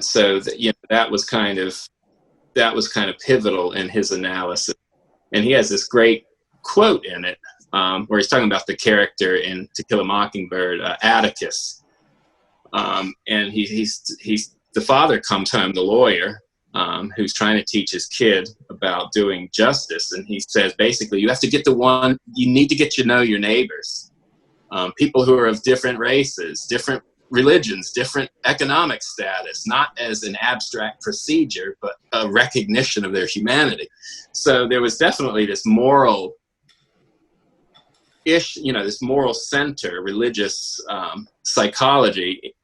so that was kind of pivotal in his analysis. And he has this great quote in it, where he's talking about the character in To Kill a Mockingbird, Atticus. And the father comes home, the lawyer, who's trying to teach his kid about doing justice. And he says, basically, you need to get to know your neighbors, people who are of different races, different religions, different economic status, not as an abstract procedure, but a recognition of their humanity. So there was definitely this moral this moral center, religious psychology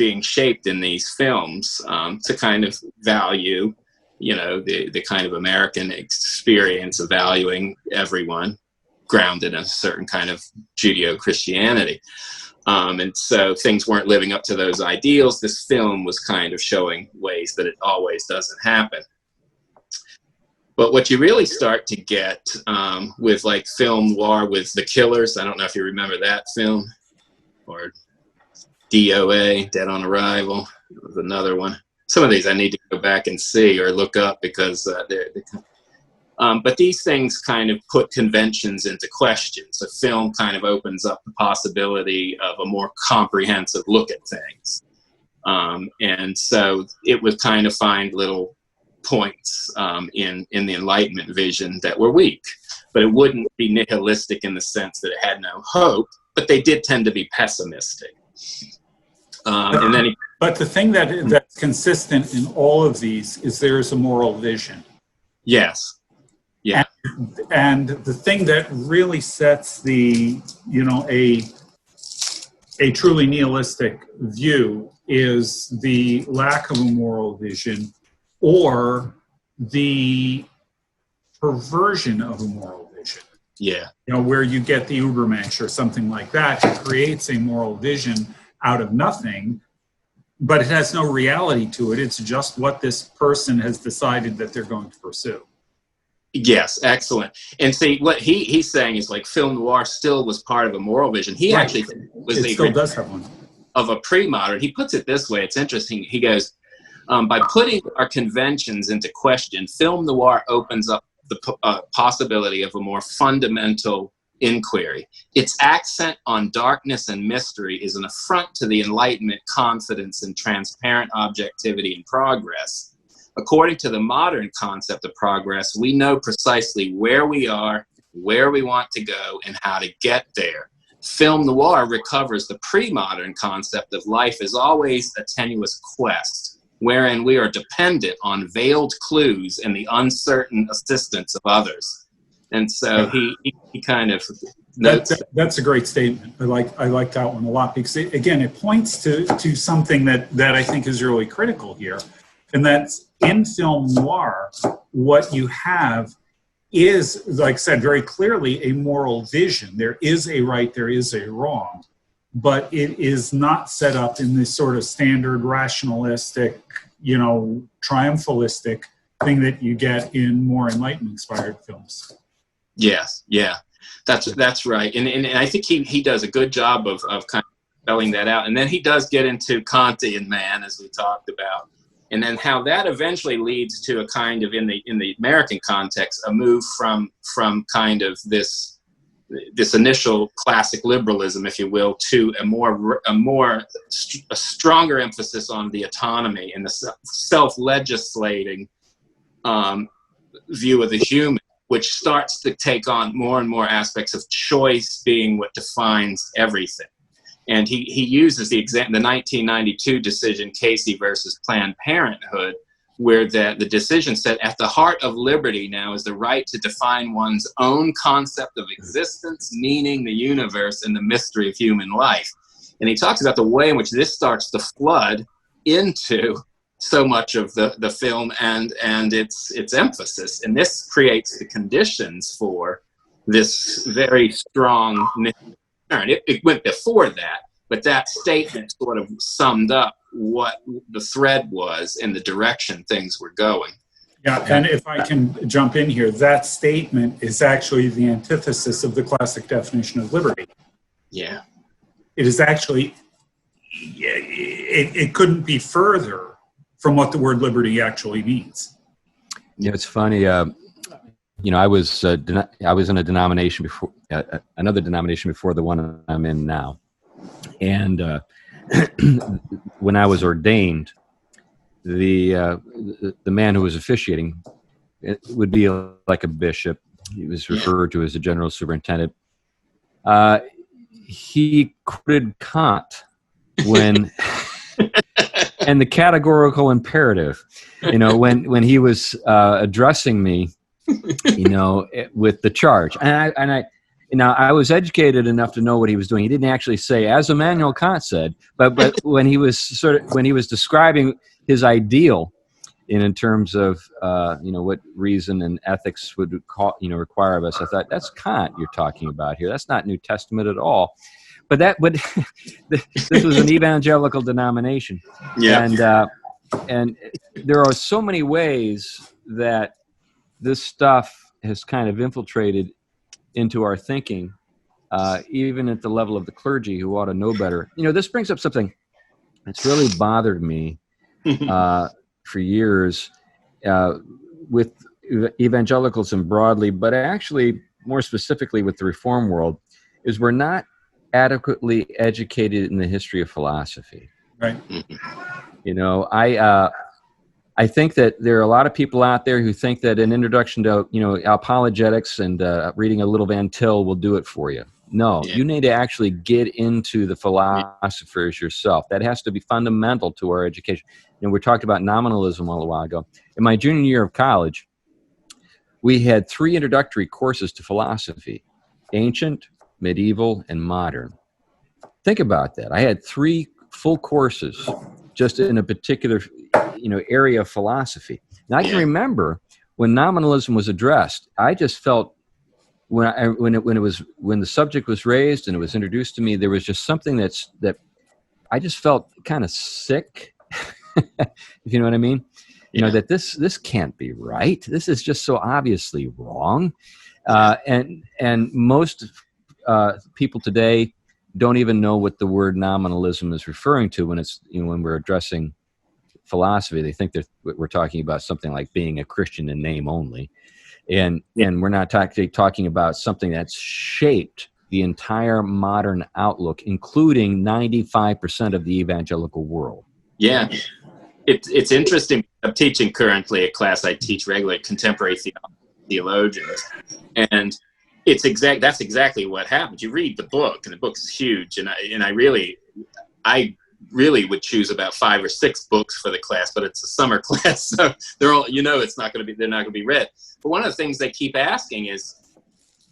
being shaped in these films to kind of value, the kind of American experience of valuing everyone grounded in a certain kind of Judeo-Christianity. And so things weren't living up to those ideals. This film was kind of showing ways that it always doesn't happen. But what you really start to get with like film noir with The Killers, I don't know if you remember that film, or DOA, Dead on Arrival, was another one. Some of these I need to go back and see or look up because but these things kind of put conventions into question. So film kind of opens up the possibility of a more comprehensive look at things. And so it would kind of find little points in the Enlightenment vision that were weak. But it wouldn't be nihilistic in the sense that it had no hope, but they did tend to be pessimistic. But the thing that's consistent in all of these is there is a moral vision. Yes. Yeah. And the thing that really sets a truly nihilistic view is the lack of a moral vision or the perversion of a moral vision. Yeah. Where you get the Ubermensch or something like that, it creates a moral vision out of nothing, but it has no reality to it. It's just what this person has decided that they're going to pursue. Yes, excellent. And see, what he's saying is like film noir still was part of a moral vision. He Right. actually was It still does have one. of a pre-modern. He puts it this way. It's interesting. He goes, by putting our conventions into question, film noir opens up the possibility of a more fundamental inquiry. Its accent on darkness and mystery is an affront to the Enlightenment confidence in transparent objectivity and progress. According to the modern concept of progress, we know precisely where we are, where we want to go, and how to get there. Film noir recovers the pre-modern concept of life as always a tenuous quest, wherein we are dependent on veiled clues and the uncertain assistance of others. And so he kind of notes that's a great statement. I like that one a lot because it points to something that I think is really critical here, and that's in film noir. What you have is, like I said, very clearly a moral vision. There is a right, there is a wrong, but it is not set up in this sort of standard rationalistic, triumphalistic thing that you get in more Enlightenment-inspired films. Yes, yeah, that's right, and I think he does a good job of kind of spelling that out, and then he does get into Kantian man, as we talked about, and then how that eventually leads to a kind of in the American context a move from kind of this initial classic liberalism, if you will, to a stronger emphasis on the autonomy and the self-legislating view of the human, which starts to take on more and more aspects of choice being what defines everything. And he uses the 1992 decision, Casey versus Planned Parenthood, where the decision said at the heart of liberty now is the right to define one's own concept of existence, meaning, the universe, and the mystery of human life. And he talks about the way in which this starts to flood into so much of the film and its emphasis. And this creates the conditions for this very strong turn. It went before that, but that statement sort of summed up what the thread was and the direction things were going. Yeah, and if I can jump in here, that statement is actually the antithesis of the classic definition of liberty. Yeah. It is actually, it couldn't be further from what the word liberty actually means. It's funny. I was in a denomination before, another denomination before the one I'm in now, and when I was ordained, the man who was officiating, it would be like a bishop. He was referred to as the general superintendent. He quoted Kant when. And the categorical imperative, when he was addressing me, with the charge, and Now, I was educated enough to know what he was doing. He didn't actually say, as Immanuel Kant said, but when he was describing his ideal in terms of what reason and ethics would require of us, I thought, that's Kant you're talking about here. That's not New Testament at all. But this was an evangelical denomination, and there are so many ways that this stuff has kind of infiltrated into our thinking, even at the level of the clergy who ought to know better. This brings up something that's really bothered me for years with evangelicalism broadly, but actually more specifically with the Reform world, is we're not adequately educated in the history of philosophy. Right. I think that there are a lot of people out there who think that an introduction to apologetics and reading a little Van Til will do it for you. No, you need to actually get into the philosophers yourself. That has to be fundamental to our education. We talked about nominalism a little while ago. In my junior year of college, we had 3 introductory courses to philosophy: ancient, medieval, and modern. Think about that. I had 3 full courses just in a particular area of philosophy. And I can remember when nominalism was addressed, I just felt when the subject was raised and it was introduced to me, there was just something that I just felt kind of sick, if you know what I mean. That this can't be right. This is just so obviously wrong. And most people today don't even know what the word nominalism is referring to when it's when we're addressing philosophy. They think that we're talking about something like being a Christian in name only, and we're not talking about something that's shaped the entire modern outlook, including 95% of the evangelical world. Yeah, it's interesting. I'm teaching currently a class I teach regularly, contemporary theologians, and that's exactly what happens. You read the book, and the book's huge, and I really would choose about 5 or 6 books for the class, but it's a summer class, so they're all they're not going to be read. But one of the things they keep asking is,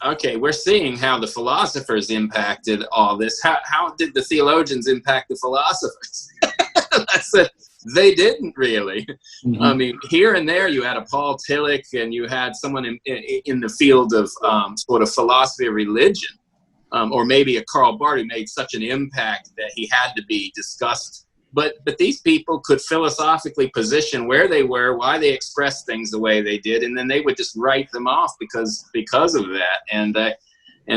okay, we're seeing how the philosophers impacted all this. How did the theologians impact the philosophers? I said, they didn't really. Mm-hmm. I mean, here and there you had a Paul Tillich, and you had someone in the field of sort of philosophy of religion, or maybe a Karl Barth who made such an impact that he had to be discussed. But these people could philosophically position where they were, why they expressed things the way they did, and then they would just write them off because of that. And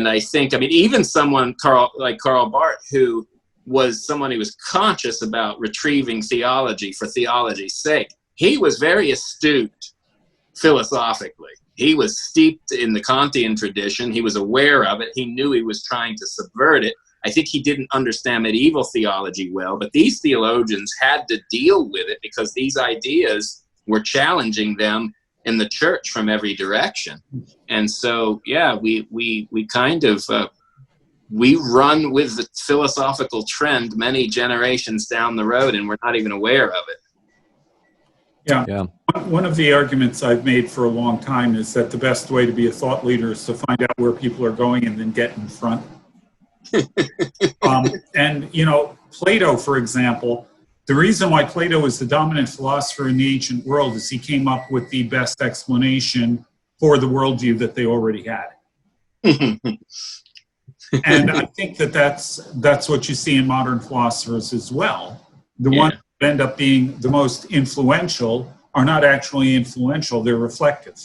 I think, I mean, even someone like Karl Barth, who was someone who was conscious about retrieving theology for theology's sake, he was very astute philosophically. He was steeped in the Kantian tradition. He was aware of it. He knew he was trying to subvert it. I think he didn't understand medieval theology well, but these theologians had to deal with it because these ideas were challenging them in the church from every direction. And so, yeah, we kind of we run with the philosophical trend many generations down the road, and we're not even aware of it. Yeah. One of the arguments I've made for a long time is that the best way to be a thought leader is to find out where people are going and then get in front. And, Plato, for example, the reason why Plato was the dominant philosopher in the ancient world is he came up with the best explanation for the worldview that they already had. And I think that's what you see in modern philosophers as well. The ones that end up being the most influential are not actually influential, they're reflective.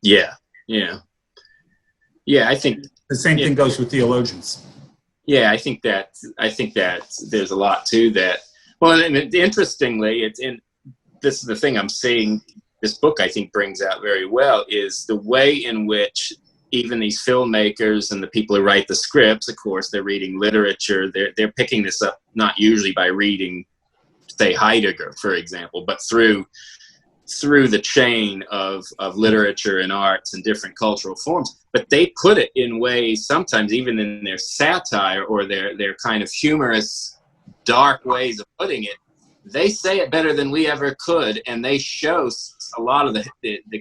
Yeah, I think the same thing goes with theologians. Yeah, I think that there's a lot to that. Well, and interestingly, this is the thing I'm seeing. This book, I think, brings out very well is the way in which even these filmmakers and the people who write the scripts, of course, they're reading literature. They're picking this up not usually by reading, say, Heidegger, for example, but through the chain of literature and arts and different cultural forms. But they put it in ways, sometimes even in their satire or their kind of humorous, dark ways of putting it, they say it better than we ever could, and they show a lot of the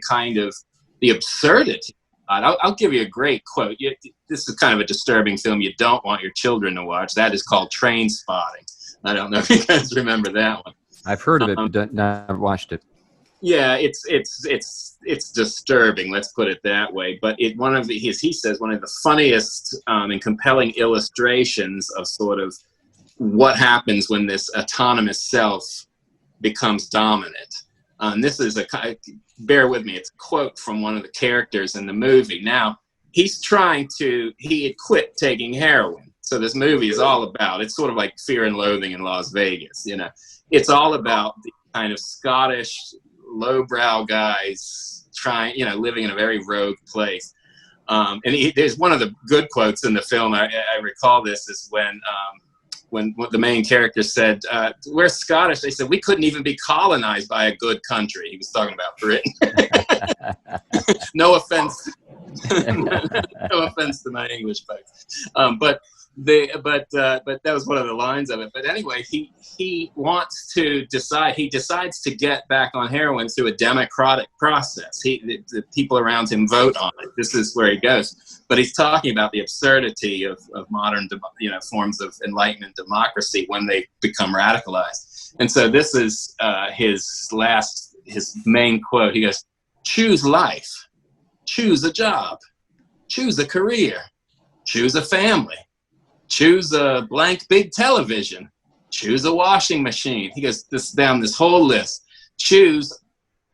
kind of the absurdity I'll give you a great quote. This is kind of a disturbing film you don't want your children to watch. That is called Train Spotting. I don't know if you guys remember that one. I've heard of it, but not watched it. Yeah, it's disturbing. Let's put it that way. But he says one of the funniest and compelling illustrations of sort of what happens when this autonomous self becomes dominant. This is bear with me. It's a quote from one of the characters in the movie. Now he had quit taking heroin. So this movie is all about. It's sort of like Fear and Loathing in Las Vegas. It's all about the kind of Scottish lowbrow guys living in a very rogue place. And there's one of the good quotes in the film. I recall this is when the main character said, "We're Scottish." They said, "We couldn't even be colonized by a good country." He was talking about Britain. No offense, no offense to my English folks, but that was one of the lines of it. But anyway, he wants to decide. He decides to get back on heroin through a democratic process. The people around him vote on it. This is where he goes. But he's talking about the absurdity of modern, forms of Enlightenment democracy when they become radicalized. And so this is his main quote. He goes, "Choose life, choose a job, choose a career, choose a family. Choose a blank big television. Choose a washing machine." He goes down this whole list. Choose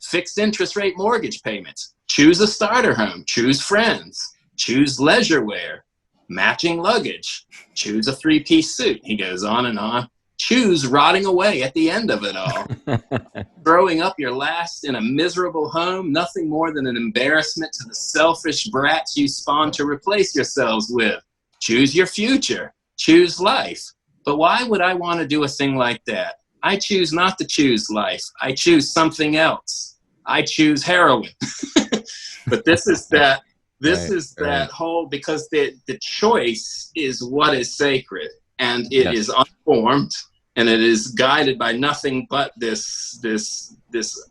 fixed interest rate mortgage payments. Choose a starter home. Choose friends. Choose leisure wear. Matching luggage. Choose a 3-piece suit. He goes on and on. Choose rotting away at the end of it all. Throwing up your last in a miserable home, nothing more than an embarrassment to the selfish brats you spawned to replace yourselves with. Choose your future. Choose life. But why would I want to do a thing like that? I choose not to choose life. I choose something else. I choose heroin. But this is that. That whole, because the choice is what is sacred, and it is unformed, and it is guided by nothing but this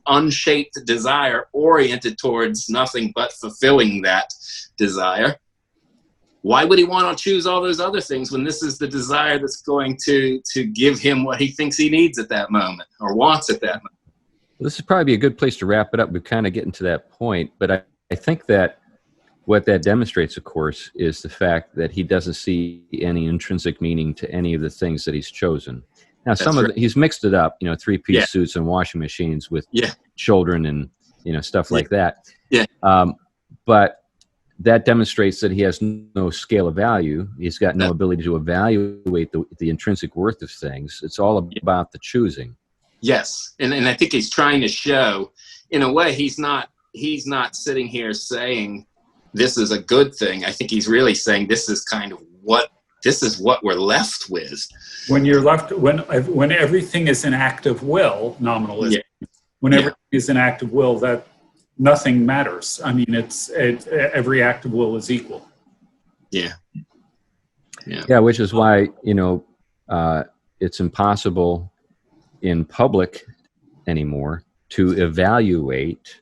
unshaped desire oriented towards nothing but fulfilling that desire. Why would he want to choose all those other things when this is the desire that's going to give him what he thinks he needs at that moment or wants at that moment? Well, this is probably a good place to wrap it up. We're kind of getting to that point, but I think that what that demonstrates, of course, is the fact that he doesn't see any intrinsic meaning to any of the things that he's chosen. Now, he's mixed it up, 3-piece suits and washing machines with children and, stuff like that. Yeah. But that demonstrates that he has no scale of value. He's got no ability to evaluate the intrinsic worth of things. It's all about the choosing. Yes. And I think he's trying to show, in a way, he's not sitting here saying this is a good thing. I think he's really saying this is what we're left with. When you're left, when everything is an act of will, nominalism, when everything is an act of will, that nothing matters. I mean, every act of will is equal. Yeah. Yeah, which is why, it's impossible in public anymore to evaluate,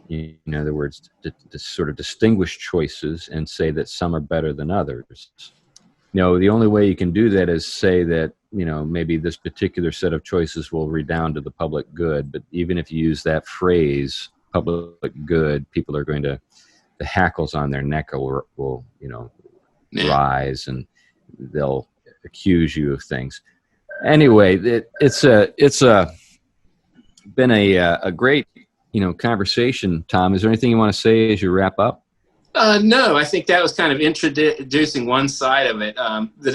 in other words, to sort of distinguish choices and say that some are better than others. The only way you can do that is say that, maybe this particular set of choices will redound to the public good. But even if you use that phrase, public good, people are going to, the hackles on their neck will rise, and they'll accuse you of things. Anyway, it's been a great conversation, Tom. Is there anything you want to say as you wrap up? No, I think that was kind of introducing one side of it. The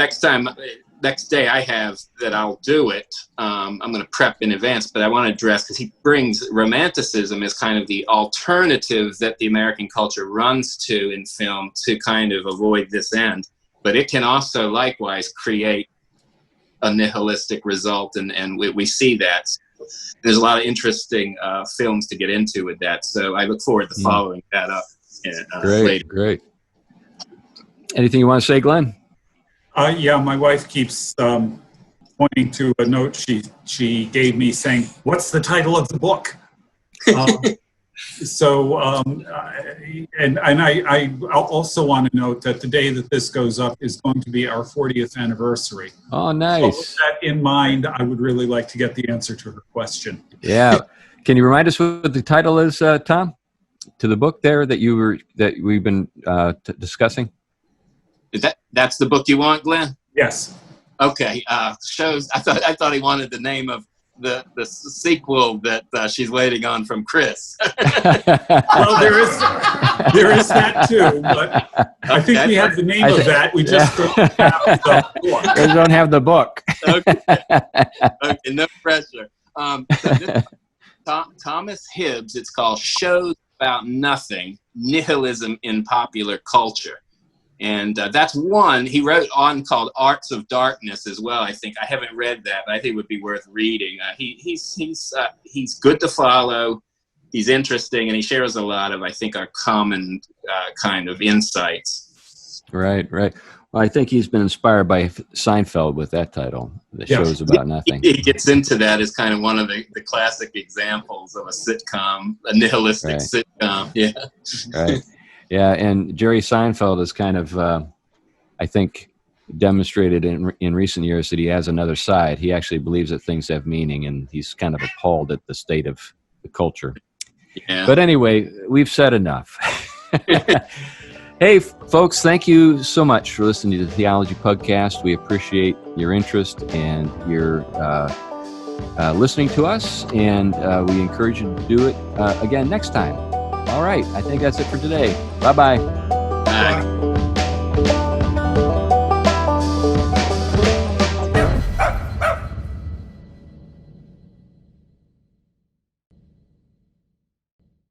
next day I have that I'll do it. I'm going to prep in advance, but I want to address, because he brings romanticism as kind of the alternative that the American culture runs to in film to kind of avoid this end. But it can also likewise create a nihilistic result, and we see that. There's a lot of interesting films to get into with that, so I look forward to following that up later. Great. Anything you want to say, Glenn? My wife keeps pointing to a note she gave me saying, "What's the title of the book?" So, and I also want to note that the day that this goes up is going to be our 40th anniversary. Oh, So nice. with that in mind, I would really like to get the answer to her question. Yeah. Can you remind us what the title is, Tom, to the book there that we've been discussing? That's the book you want, Glenn? Yes. Okay. Shows. I thought he wanted the name of the sequel that she's waiting on from Chris. Well, there is that too, but I think we have the name of that. We just don't have the book. We don't have the book. Okay, no pressure. So this, Thomas Hibb's, it's called Shows About Nothing, Nihilism in Popular Culture. And that's one. He wrote on called Arts of Darkness as well. I think I haven't read that, but I think it would be worth reading. He's good to follow. He's interesting, and he shares a lot of, I think, our common kind of insights. Right. Well, I think he's been inspired by Seinfeld with that title, The Shows About Nothing. He gets into that as kind of one of the classic examples of a sitcom, a nihilistic sitcom. Yeah. Right. Yeah, and Jerry Seinfeld has kind of, I think, demonstrated in recent years that he has another side. He actually believes that things have meaning, and he's kind of appalled at the state of the culture. Yeah. But anyway, we've said enough. Hey, folks, thank you so much for listening to the Theology Podcast. We appreciate your interest and your listening to us, and we encourage you to do it again next time. All right, I think that's it for today. Bye-bye. Bye.